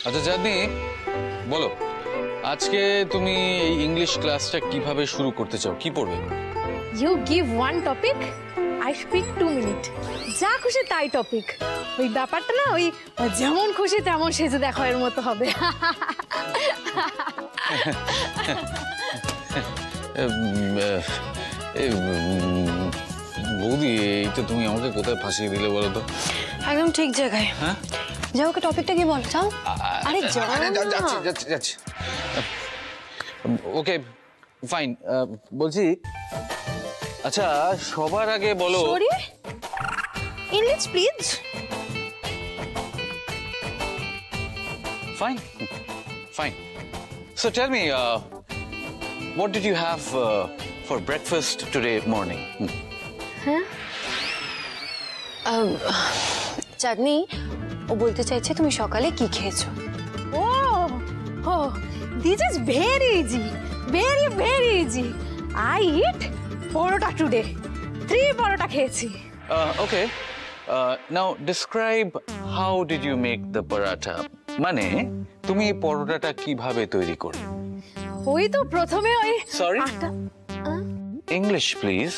আচ্ছা চাঁদনি, বলো আজকে তুমি এই ইংলিশ ক্লাসটা কিভাবে শুরু করতে চাও, কি পড়বে? You give one topic, I speak 2 minute. যা খুশি তাই টপিক। ওই ব্যাপারটা না, ওই যেমন খুশি তেমন সেজে দেখা এর মতো হবে। বৌদি, এইটা তুমি আমাকে কোথায় ফাঁসিয়ে দিলে বলো তো? একদম ঠিক জায়গায়। হ্যাঁ, যাও, ওকে টপিকটা কি বল, যাও। আরে যাচ্ছি। Okay fine. বলছি, আচ্ছা সবার আগে বলো। Sorry, English please. Fine. So tell me, what did you have for breakfast today morning? চাঁদনি, ও বলতে চাইছে তুমি সকালে কি খেয়েছো। Oh, this is very easy. Very easy. I eat porota today. 3 porota খেয়েছি। Okay. Now describe how did you make the paratha? মানে তুমি পরোটাটা কিভাবে তৈরি করলে? ওই তো প্রথমে ওই Sorry? English please.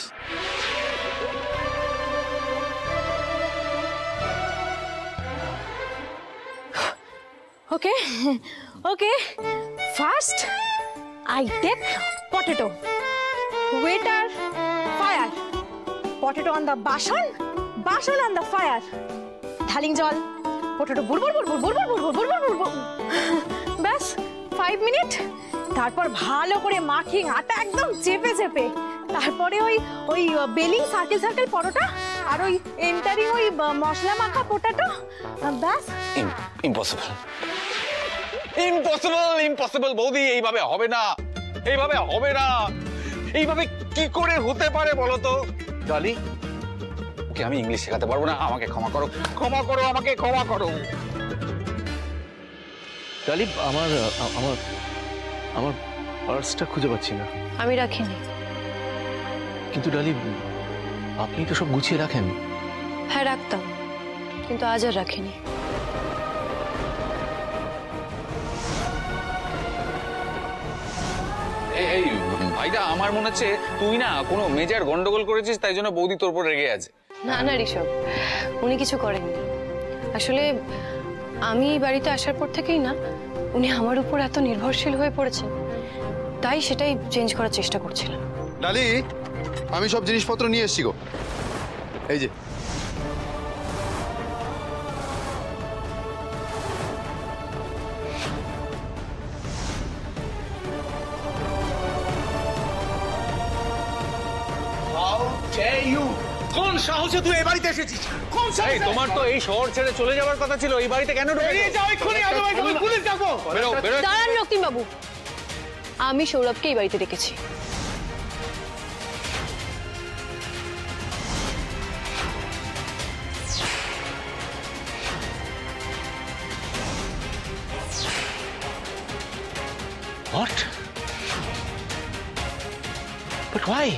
Okay. First, I take potato. Waiter, fire. Potato on the basan on the fire. ঢালিং জল, potato বুড়বুড় ব্যাস 5 মিনিট। তারপর ভালো করে মাখিং আটা একদম চেপে তারপরে ওই বেলিং সার্কেল পরোটা আর ওই এন্টারিং ওই মশলা মাখা পোটাটো, ব্যাস। ইম্পসিবল বৌদি, এইভাবে হবে না। এইভাবে কি করে হতে পারে বলো তো? ডালি, ওকে আমি ইংলিশ শেখাতে পারবো না, আমাকে ক্ষমা করো। ডালি, আমার পার্সটা খুঁজে পাচ্ছি না। আমি রাখিনি। কিন্তু ডালি, আপনি তো সব গুছিয়ে রাখেন। হ্যাঁ রাখতাম, কিন্তু আজ আর রাখিনি। এই ভাইটা, আমার মনে হচ্ছে তুই না কোনো মেজর গন্ডগোল করেছিস, তাই জন্য বৌদি তোর উপর রেগে আছে। না ঋষভ, উনি কিছু করেননি। আসলে আমি বাড়িতে আসার পর থেকেই না উনি আমার উপর এত নির্ভরশীল হয়ে পড়েছেন, তাই সেটাই চেঞ্জ করার চেষ্টা করছিলাম। ডালি, আমি সব জিনিসপত্র নিয়ে এসেছি গো, এই যে। কোন সাহসে তুই এই বাড়িতে এসেছিস? কোন সাহসে? তোমার তো এই শহর ছেড়ে চলে যাওয়ার কথা ছিল, এই বাড়িতে কেন ঢুকে? বেরিয়ে যাও এক্ষুনি, আদারওয়াইজ আমি পুলিশ ডাকবো। দাঁড়ান রক্তিম বাবু, আমি সৌরভকে এই বাড়িতে রেখেছি। What? But why?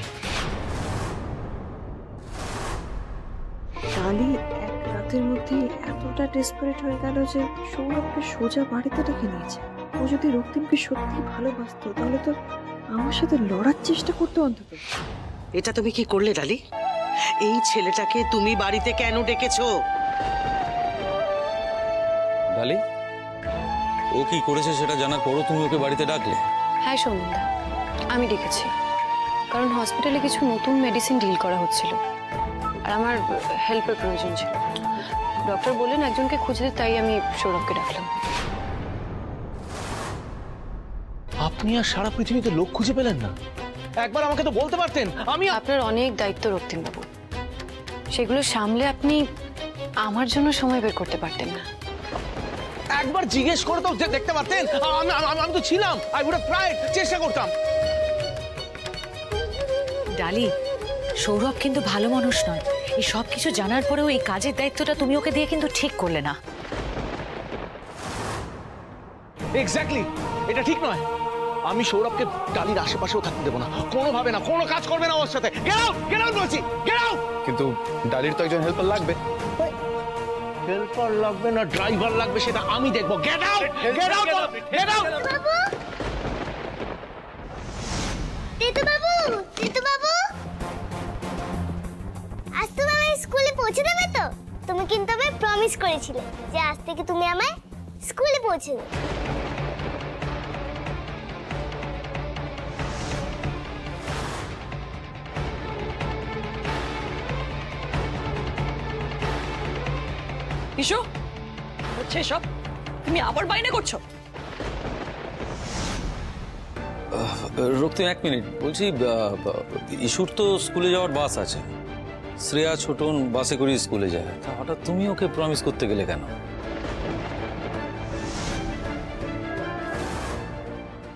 ডালি এক রাতের মধ্যে এতটা ডেসপারেট হয়ে গেল যে সৌরভকে সোজা বাড়িতে ডেকে নিয়েছে। ও যদি রক্তিমকে সত্যি ভালোবাসতো তাহলে তো আমার সাথে লড়ার চেষ্টা করতো অন্তত। এটা তুমি কি করলে ডালি? এই ছেলেটাকে তুমি বাড়িতে কেন ডেকেছো? ডালি, ও কি করেছে সেটা জানার পরও তুমি ওকে বাড়িতে ডাকলে? হ্যাঁ সৌমিন্দা, আমি ডেকেছি, কারণ হসপিটালে কিছু নতুন মেডিসিন ডিল করা হচ্ছিল আর আমার হেল্পের প্রয়োজন ছিল। ডক্টর বললেন একজনকে খুঁজতে, তাই আমি সৌরভকে ডাকলাম। আপনি আর সারা পৃথিবীতে লোক খুঁজে পেলেন না? একবার আমাকে তো বলতে পারতেন। আপনার অনেক দায়িত্ব রক্তিম বাবু, সেগুলো সামলে আপনি আমার জন্য সময় বের করতে পারতেন না। একবার জিজ্ঞেস করে তো দেখতে পারতেন। আমি তো ছিলাম, আই উড হ্যাভ ট্রাইড, চেষ্টা করতাম। ডালি, সৌরভ কিন্তু ভালো মানুষ নয়। এই সব কিছু জানার পরেও এই কাজের দায়িত্বটা তুমি ওকে দিয়ে কিন্তু ঠিক করলে না। এক্স্যাক্টলি, এটা ঠিক নয়। আমি সৌরভকে ডালির আশেপাশেও থাকতে দেবো না, কোনোভাবে না, কোনো কাজ করবে না ওর সাথে। গেট আউট বলছি, গেট আউট। কিন্তু ডালির তো একজন হেল্পার লাগবে। হেল্পার লাগবে না ড্রাইভার লাগবে সেটা আমি দেখবো। Get out, get out, get out. Titu বাবু, টিটু বাবু, আজ তুমি আমায় স্কুলে পৌঁছে দেবে তো? তুমি কিন্তু আমায় প্রমিস করেছিলে যে আজ থেকে তুমি আমায় স্কুলে পৌঁছে দেবে। ইসু হচ্ছে সব, তুমি আবার বাইরে করছো? রক্তিম, 1 মিনিট। বলছি, ইসুর তো স্কুলে যাওয়ার বাস আছে। শ্রেয়া ছোটন বাসে করে স্কুলে যায়, তা হঠাৎ তুমি ওকে প্রমিস করতে গেলে কেন?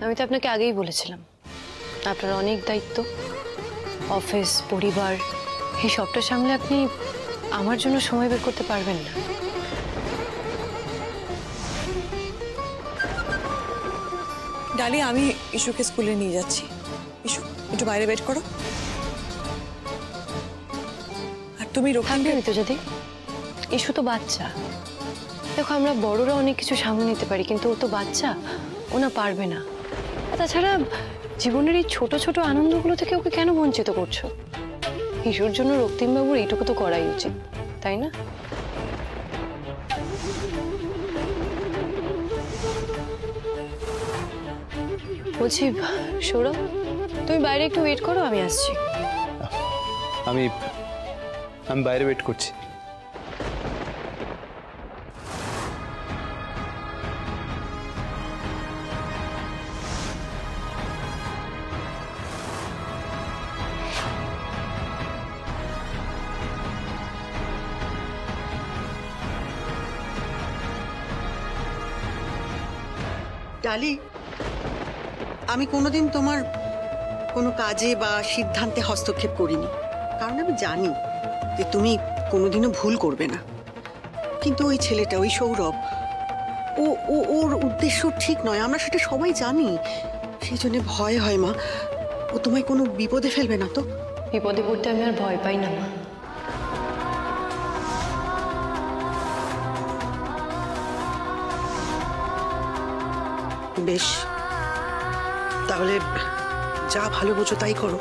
আমি তো আপনাকে আগেই বলেছিলাম আপনার অনেক দায়িত্ব, অফিস, পরিবার, এই সবটা সামলে আপনি আমার জন্য সময় বের করতে পারবেন না। ডালি, আমি ইসুকে স্কুলে নিয়ে যাচ্ছি। ইসু, একটু বাইরে ওয়েট করো। আর তুমি থাকবে তো যদি? ইসু তো বাচ্চা। দেখো, আমরা বড়রা অনেক কিছু সামনে নিতে পারি, কিন্তু ও তো বাচ্চা, ও না পারবে না। তাছাড়া জীবনের এই ছোট ছোট আনন্দগুলো থেকে ওকে কেন বঞ্চিত করছো? ইসুর জন্য রক্তিমবাবুর এইটুকু তো করাই উচিত, তাই না? বলছি সৌরভ, তুমি বাইরে একটু ওয়েট করো, আমি আসছি। আমি বাইরে ওয়েট করছি। ডালি, আমি কোনোদিন তোমার কোনো কাজে বা সিদ্ধান্তে হস্তক্ষেপ করিনি, কারণ আমি জানি যে তুমি কোনোদিনও ভুল করবে না। কিন্তু ওই ছেলেটা, ওই সৌরভ, ওর উদ্দেশ্য ঠিক নয়, আমরা সেটা সবাই জানি। সেই জন্য ভয় হয় মা, ও তোমায় কোনো বিপদে ফেলবে না তো? বিপদে পড়তে আমি আর ভয় পাই না মা। বেশ, তাহলে যা ভালো বোঝো তাই করো,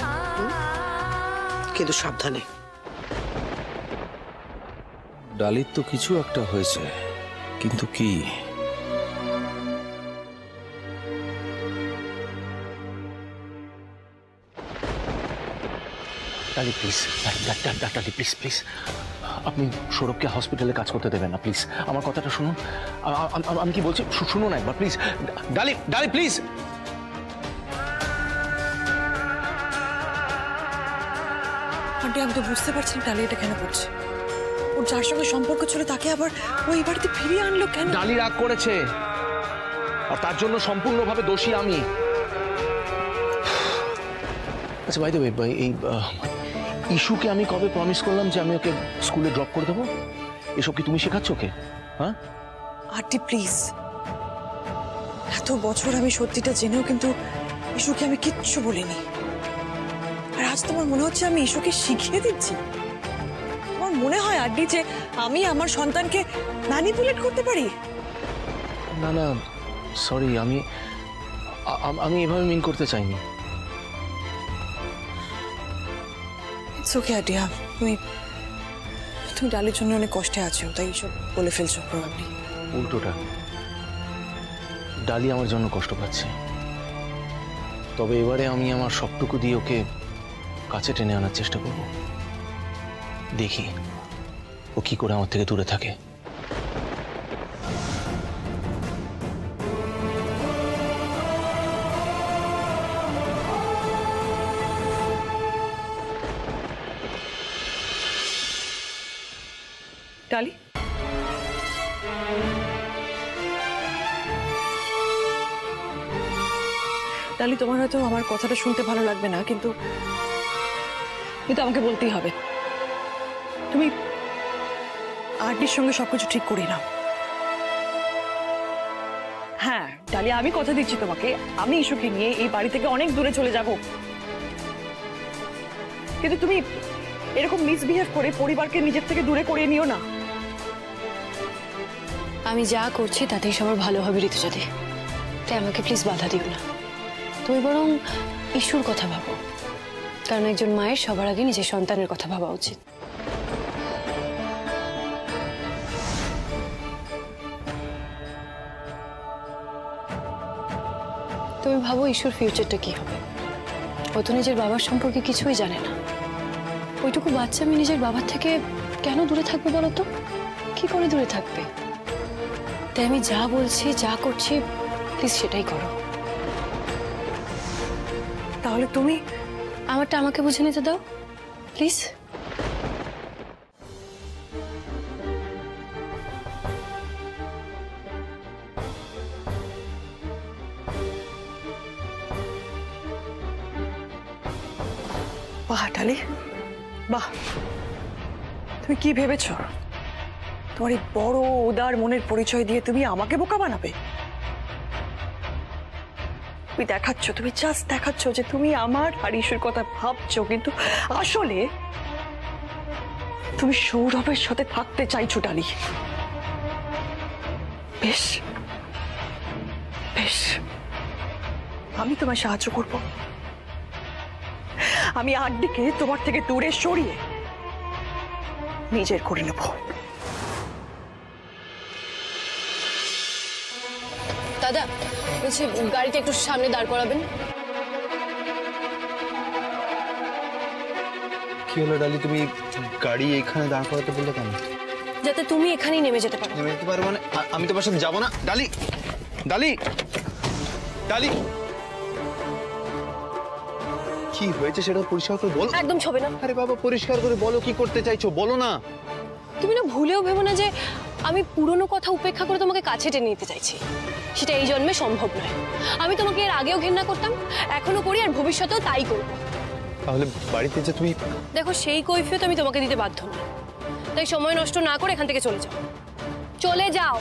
কিন্তু সাবধানে। ডালির তো কিছু একটা হয়েছে, কিন্তু কি? ডালি প্লিজ, ডালি প্লিজ প্লিজ, আপনি সৌরভকে হসপিটালে কাজ করতে দেবেন না প্লিজ। আমার কথাটা শুনুন, আমি কি বলছি শুনুন একবার প্লিজ। ডালি, ডালি প্লিজ। আন্টি, আমি তো বুঝতে পারছি না ডালি এটা কেন করছে। ওর যার সঙ্গে সম্পর্ক ছিল তাকে আবার ওই বাড়িতে ফিরিয়ে আনলো কেন? ডালি রাগ করেছে, আর তার জন্য সম্পূর্ণভাবে দোষী আমি। আচ্ছা, বাই দ্য ওয়ে, এই ইস্যুকে আমি কবে প্রমিস করলাম যে আমি ওকে স্কুলে ড্রপ করে দেবো? এসব কি তুমি শেখাচ্ছ ওকে? হ্যাঁ আন্টি প্লিজ, এত বছর আমি সত্যিটা জেনেও কিন্তু ইস্যুকে আমি কিচ্ছু বলিনি। আর আজ তোমার মনে হচ্ছে আমি ইস্যুকে শিখিয়ে দিচ্ছি? তোমার মনে হয় আন্টি যে আমি আমার সন্তানকে ম্যানিপুলেট করতে পারি? না না, সরি, আমি এভাবে মিন করতে চাইনি। ইটস ওকে আন্টি, তুমি ডালির জন্য অনেক কষ্টে আছো, তাই এইসব বলে ফেলছো প্রবাবলি। উল্টোটা, ডালি আমার জন্য কষ্ট পাচ্ছে। তবে এবারে আমি আমার সবটুকু দিয়ে ওকে কাছে টেনে আনার চেষ্টা করব। দেখি ও কি করে আমার থেকে দূরে থাকে। ডালি, ডালি, তোমার হয়তো আমার কথাটা শুনতে ভালো লাগবে না, কিন্তু আমাকে বলতেই হবে। তুমি আন্টির সঙ্গে সবকিছু ঠিক করি নাও। হ্যাঁ ডালি, আমি কথা দিচ্ছি তোমাকে, আমি ইস্যুকে নিয়ে এই বাড়ি থেকে অনেক দূরে চলে যাব, কিন্তু তুমি এরকম মিসবিহেভ করে পরিবারকে নিজের থেকে দূরে করিয়ে নিও না। আমি যা করছি তাতেই সবার ভালো হবে ঋতুজাদি, তাই আমাকে প্লিজ বাধা দিও না। তুমি বরং ইস্যুর কথা ভাবো, কারণ একজন মায়ের সবার আগে নিজের সন্তানের কথা ভাবা উচিত। তুমি ভাবো ইস্যুর ফিউচারটা কি হবে? ও তো নিজের বাবার সম্পর্কে কিছুই জানে না। ওইটুকু বাচ্চা আমি নিজের বাবার থেকে কেন দূরে থাকবে বলো তো? কি করে দূরে থাকবে? তাই আমি যা বলছি যা করছি প্লিজ সেটাই করো। তাহলে তুমি আমারটা আমাকে বুঝে নিতে দাও প্লিজ। বাহ ডালি, বাহ, তুমি কি ভেবেছ? তোমার এই বড় উদার মনের পরিচয় দিয়ে তুমি আমাকে বোকা বানাবে? তুমি দেখাচ্ছ, তুমি জাস্ট দেখাচ্ছ যে তুমি আমার আর ইস্যুর কথা ভাবছো, কিন্তু আসলে তুমি সৌরভের সাথে থাকতে চাইছো ডালি। বেশ বেশ, আমি তোমায় সাহায্য করব। আমি আড্ডিকে তোমার থেকে দূরে সরিয়ে নিজের করে নেব। দাদা বলছি গাড়িটা একটু সামনে দাঁড় করাবেন। কি হলো ডালি, তুমি গাড়ি এখানে দাঁড় করাতে বললে কেন? যাতে তুমি এখানেই নেমে যেতে পারো। নেমে যেতে পারো মানে? আমি তোমার সাথে যাবো না ডালি। ডালি, ডালি, কি হয়েছে সেটা পরিষ্কার করে বলো। একদম ছবে না। আরে বাবা, পরিষ্কার করে বলো, কি করতে চাইছো বলো না। তুমি না ভুলেও ভেবো না যে আমি পুরনো কথা উপেক্ষা করে তোমাকে কাছে টেনে নিতে চাইছি। সেটা এই জন্মে সম্ভব নয়। আমি তোমাকে এর আগেও ঘৃণা করতাম, এখনো করি, আর ভবিষ্যতেও তাই করব। তাহলে বাড়িতে যে তুমি... দেখো সেই কৈফিয়ত আমি তোমাকে দিতে বাধ্য নই, তাই সময় নষ্ট না করে এখান থেকে চলে যাও। চলে যাও।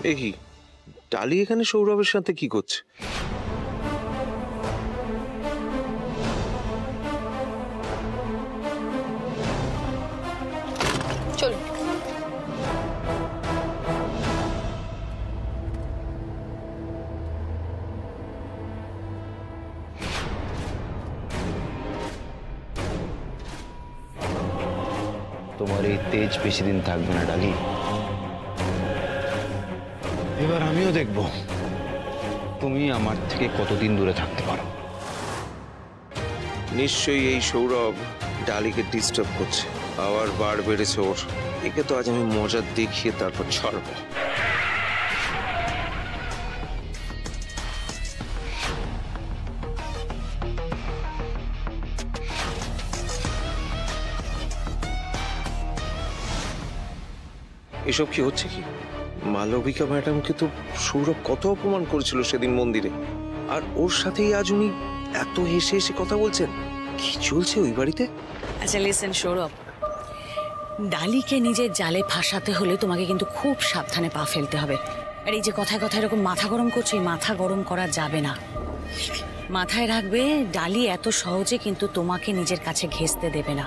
এই কি ডালি এখানে সৌরভের সাথে কি করছে? চলো। তোমার এই তেজ বেশি দিন থাকবে না ডালি। এবার আমিও দেখব তুমি আমার থেকে কতদিন দূরে থাকতে পারো। নিশ্চয়ই এই সৌরভ ডালিকে ডিস্টার্ব করছে, আবার বার বেড়েছে ওর। একে তো আজ আমি মজা দেখিয়ে তারপর ছাড়বো। এসব কি হচ্ছে? কি মালবিকা ম্যাডামকে তো সৌরভ কত অপমান করেছিল সেদিন মন্দিরে, আর ওর সাথেই আজ উনি এত হেসে হেসে কথা বলছেন। কি চলছে ওই বাড়িতে? আচ্ছা লিসেন সৌরভ, ডালিকে নিজের জালে ফাঁসাতে হলে তোমাকে কিন্তু খুব সাবধানে পা ফেলতে হবে। আর এই যে কথায় কথায় এরকম মাথা গরম করছো, এই মাথা গরম করা যাবে না। মাথায় রাখবে ডালি এত সহজে কিন্তু তোমাকে নিজের কাছে ঘেঁষতে দেবে না।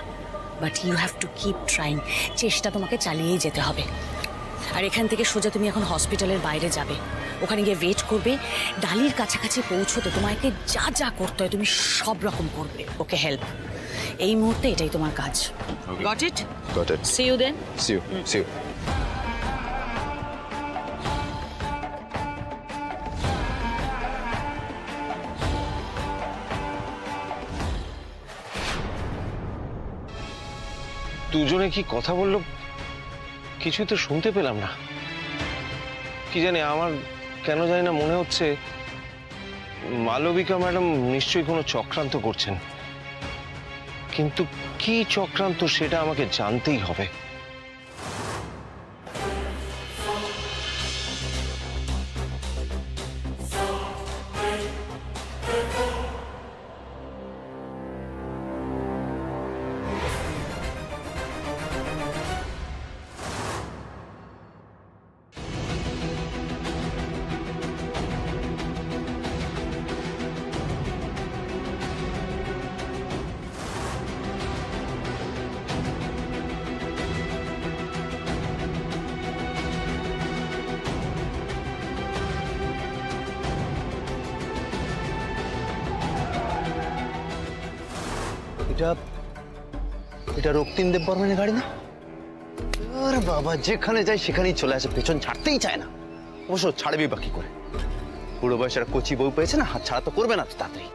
But you have to keep trying, চেষ্টা তোমাকে চালিয়েই যেতে হবে। আর এখান থেকে সোজা তুমি এখন হসপিটালের বাইরে যাবে, ওখানে গিয়ে ওয়েট করবে। ডালির কাছাকাছি পৌঁছতে তোমাকে যা যা করতে হয় তুমি সব রকম করবে, ওকে হেল্প। এই মুহূর্তে এটাই তোমার কাজ। Got it? Got it. See you then. See you, see you. দুজনে কি কথা বললো কিছুই তো শুনতে পেলাম না। কি জানি, আমার কেন জানি না মনে হচ্ছে মালবিকা ম্যাডাম নিশ্চয়ই কোনো চক্রান্ত করছেন, কিন্তু কি চক্রান্ত সেটা আমাকে জানতেই হবে। এটা এটা রক্তিম দেববর্মনের গাড়ি না? আরে বাবা, যেখানে যাই সেখানেই চলে আসে, পেছন ছাড়তেই চায় না। অবশ্য ছাড়বি বা কি করে? বুড়ো বয়সের কচি বউ পেয়েছে না, হাত ছাড়া তো করবে না তো তাড়াতাড়ি।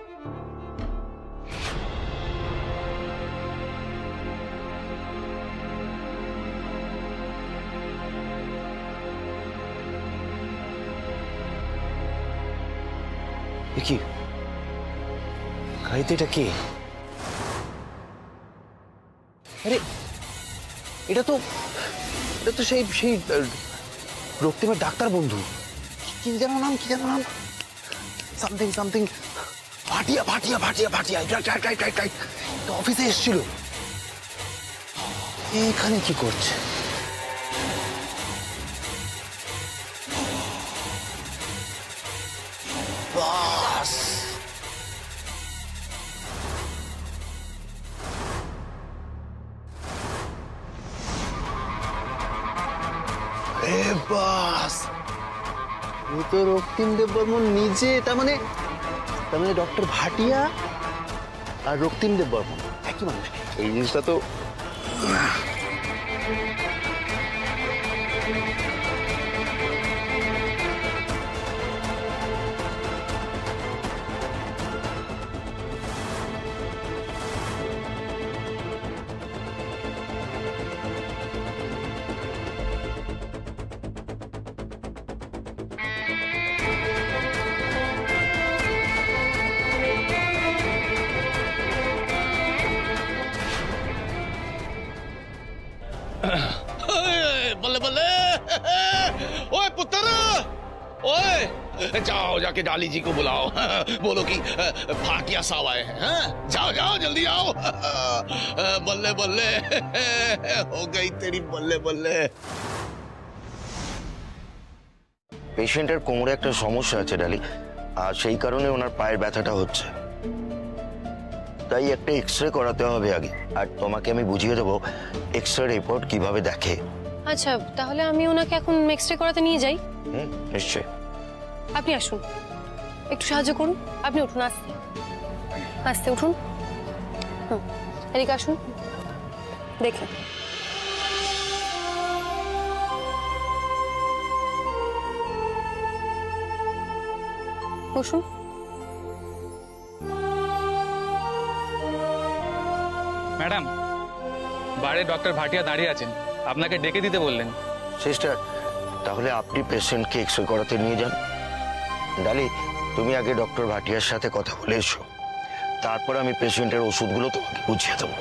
কি গাড়িতে এটা কে? আরে এটা তো সেই রক্তিমের ডাক্তার বন্ধু। কি যেন নাম, কি যেন নাম, something something Bhatia Bhatia Bhatia Bhatia. Right, অফিসে এসেছিল। এখানে কি করছে? বাস, বাস, ও তো রক্তিম দেববর্মন নিজে। তার মানে ডক্টর ভাটিয়া আর রক্তিম দেববর্মন একই মানুষ। এই জিনিসটা তো बल्ले बल्ले। ओए पुत्र, ओए जाओ, जाके डाली जी को बुलाओ, बोलो कि भाटिया साहब आए हैं। जाओ जाओ जल्दी आओ। बल्ले बल्ले, हो गई तेरी बल्ले बल्ले। পেশেন্টের কোমরে একটা সমস্যা আছে ডালি, আর সেই কারণে ওনার পায়ের ব্যথাটা হচ্ছে। তাই একটা এক্সরে করাতে হবে আগে, আর তোমাকে আমি বুঝিয়ে দেবো এক্সরে রিপোর্ট কিভাবে দেখে। আচ্ছা, তাহলে আমি ওনাকে এখন এক্সরে করাতে নিয়ে যাই। নিশ্চয়ই। আপনি আসুন, একটু সাহায্য করুন। আপনি উঠুন, আস্তে আস্তে উঠুন। এদিকে আসুন, দেখেন। বসুন। ম্যাডাম, বাইরে ডক্টর ভাটিয়া দাঁড়িয়ে আছেন, আপনাকে ডেকে দিতে বললেন। সিস্টার, তাহলে আপনি পেশেন্টকে এক্সরে করাতে নিয়ে যান। ডালি, তুমি আগে ডক্টর ভাটিয়ার সাথে কথা বলে এসো, তারপর আমি পেশেন্টের ওষুধগুলো তোমাকে বুঝিয়ে দেবো।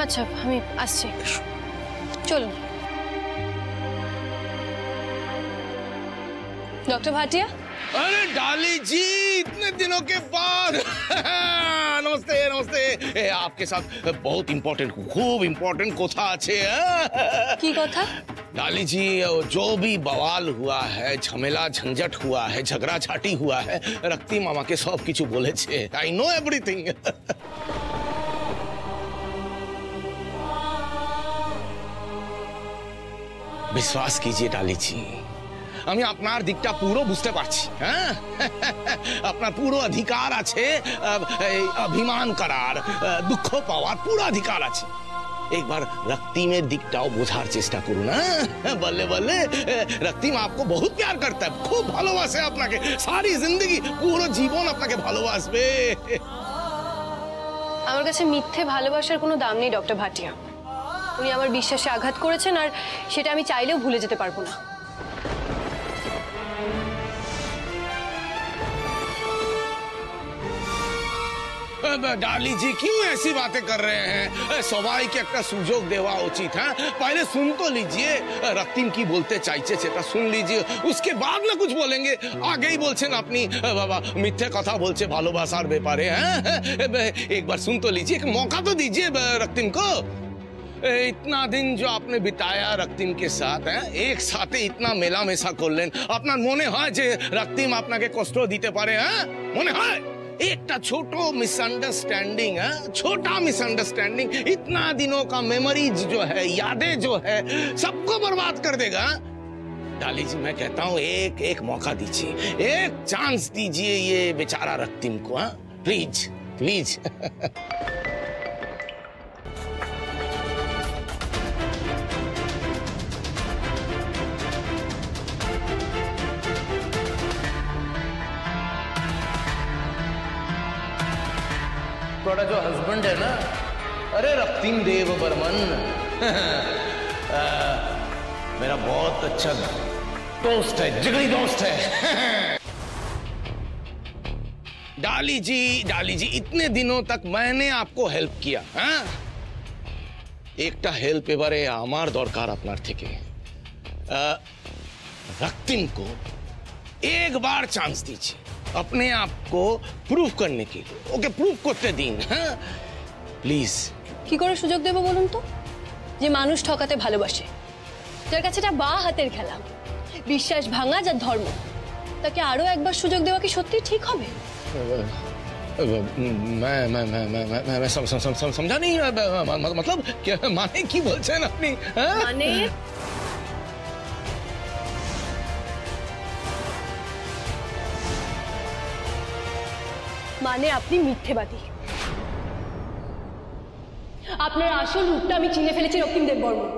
আচ্ছা, আমি আসছি, চলুন। डॉक्टर भाटिया। अरे डाली जी, इतने दिनों के बाद। नमस्ते नमस्ते। आपके साथ बहुत इम्पोर्टेंट, खूब इम्पोर्टेंट कोथा আছে। की कोथा? डाली जी, जो भी बवाल हुआ है, झमेला झंझट हुआ है, झगड़ा झाटी हुआ है, रक्ति मामा के सब किछु बोलेছে। I know everything. विश्वास कीजिए डाली जी, আমি আপনার দিকটা পুরো বুঝতে পারছি। হ্যাঁ, আপনার পুরো অধিকার আছে অভিমান করার, দুঃখ পাওয়ার পুরো অধিকার আছে। একবার रक्तिमेर দিকটাও বোঝার চেষ্টা করুন। বললে বললে रक्तिम आपको बहुत प्यार करता है, খুব ভালোবাসে আপনাকে, সারি জিন্দগি পুরো জীবন আপনাকে ভালোবাসবে। আমার কাছে মিথ্যে ভালোবাসার কোনো দাম নেই ডক্টর ভাটিয়া। উনি আমার বিশ্বাসে আঘাত করেছেন, আর সেটা আমি চাইলেও ভুলে যেতে পারবো না। डाली जी क्यों ऐसी बातें कर रहे हैं? सबाई के একটা সুযোগ দেওয়া উচিত। হ্যাঁ, पहले सुन तो लीजिए, रक्तिम की बोलते চাইছে সেটা सुन लीजिए, उसके बाद ना कुछ बोलेंगे। আগেই বলছেন আপনি বাবা মিথ্যে কথা বলছে ভালোবাসার ব্যাপারে। হ্যাঁ, एक बार सुन तो लीजिए, एक मौका तो दीजिए रक्तिम को। इतना दिन जो आपने बिताया रक्तिम के साथ, एक साथे इतना मेलामेशा করলেন, আপনার মনে হয় যে रक्तिम আপনাকে কষ্ট দিতে পারে? হ্যাঁ, মনে হয়? एक छोटो मिसअंडरस्टैंडिंग है, छोटा मिसअंडरस्टैंडिंग इतना दिनों का मेमोरीज जो है, यादें जो है, सबको बर्बाद कर देगा। डाली जी, मैं कहता हूँ एक मौका दीजिए, एक चांस दीजिए ये बेचारा रक्तिम को। Please please. थोड़ा जो हस्बैंड है ना, अरे रक्तिम देव बर्मन मेरा बहुत अच्छा दोस्त है, जिगरी दोस्त है। डाली जी इतने दिनों तक मैंने आपको हेल्प किया, हाँ? एकटा हेल्प एबारे आमार दरकार आपनार थेके। रक्तिम को एक बार चांस दीजिए अपने आप को प्रूफ करने के लिए, ओके प्रूफ करते दिन, हाँ? प्लीज। কি করে সুযোগ দেব বলুন তো? যে মানুষ ঠকাতে ভালোবাসে, যার কাছে এটা বা হাতের খেলা, বিশ্বাস ভাঙা যার ধর্ম, তাকে আরো একবার সুযোগ দেওয়া কি সত্যি ঠিক হবে? मैं समझा नहीं, मतलब क्या माने की बोलते हैं अपनी, माने মানে আপনি মিথ্যেবাদী। আপনার আসল রূপটা আমি চিনে ফেলেছি রক্তিম দেববর্মন।